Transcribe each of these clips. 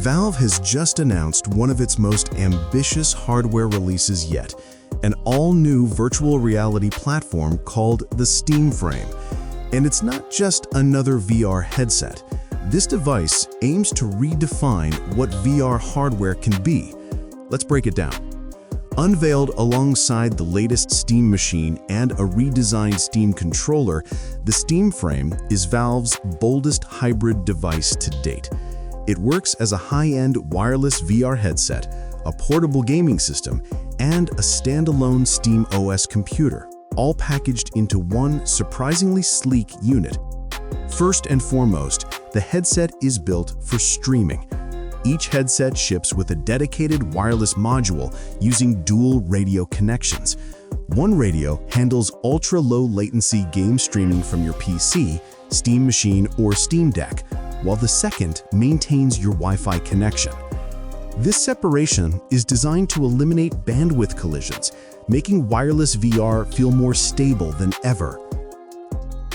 Valve has just announced one of its most ambitious hardware releases yet, an all-new virtual reality platform called the Steam Frame. And it's not just another VR headset. This device aims to redefine what VR hardware can be. Let's break it down. Unveiled alongside the latest Steam machine and a redesigned Steam controller, the Steam Frame is Valve's boldest hybrid device to date. It works as a high-end wireless VR headset, a portable gaming system, and a standalone SteamOS computer, all packaged into one surprisingly sleek unit. First and foremost, the headset is built for streaming. Each headset ships with a dedicated wireless module using dual radio connections. One radio handles ultra-low latency game streaming from your PC, Steam machine, or Steam Deck, while the second maintains your Wi-Fi connection. This separation is designed to eliminate bandwidth collisions, making wireless VR feel more stable than ever.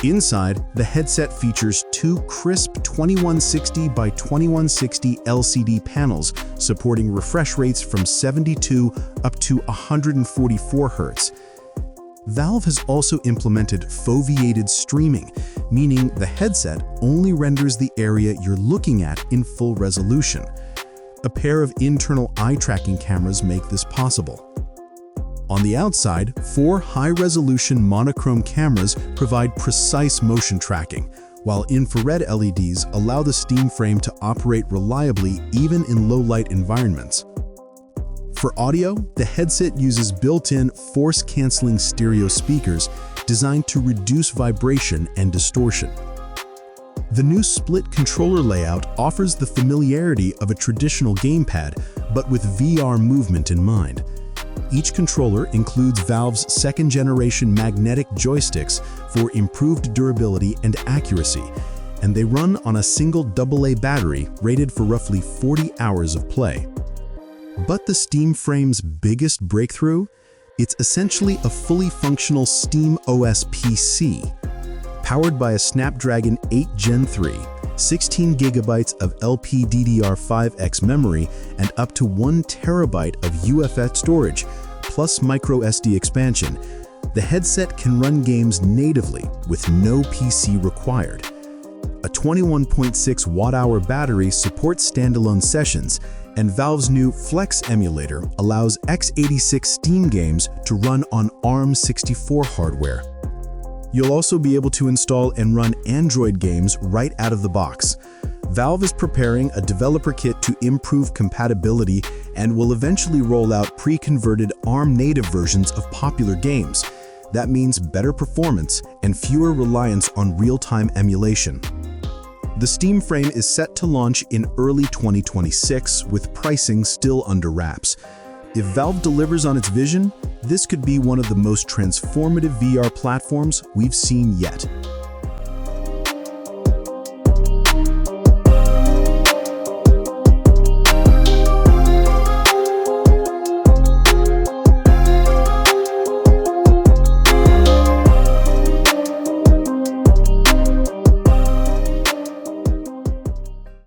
Inside, the headset features two crisp 2160 by 2160 LCD panels supporting refresh rates from 72 up to 144 Hz. Valve has also implemented foveated streaming, meaning the headset only renders the area you're looking at in full resolution. A pair of internal eye-tracking cameras make this possible. On the outside, 4 high-resolution monochrome cameras provide precise motion tracking, while infrared LEDs allow the Steam Frame to operate reliably even in low-light environments. For audio, the headset uses built-in force-canceling stereo speakers designed to reduce vibration and distortion. The new split controller layout offers the familiarity of a traditional gamepad, but with VR movement in mind. Each controller includes Valve's second-generation magnetic joysticks for improved durability and accuracy, and they run on a single AA battery rated for roughly 40 hours of play. But the Steam Frame's biggest breakthrough? It's essentially a fully functional SteamOS PC. Powered by a Snapdragon 8 Gen 3, 16 GB of LPDDR5X memory, and up to 1 TB of UFS storage, plus microSD expansion, the headset can run games natively with no PC required. A 21.6 watt-hour battery supports standalone sessions, and Valve's new Flex emulator allows x86 Steam games to run on ARM64 hardware. You'll also be able to install and run Android games right out of the box. Valve is preparing a developer kit to improve compatibility and will eventually roll out pre-converted ARM-native versions of popular games. That means better performance and fewer reliance on real-time emulation. The Steam Frame is set to launch in early 2026, with pricing still under wraps. If Valve delivers on its vision, this could be one of the most transformative VR platforms we've seen yet.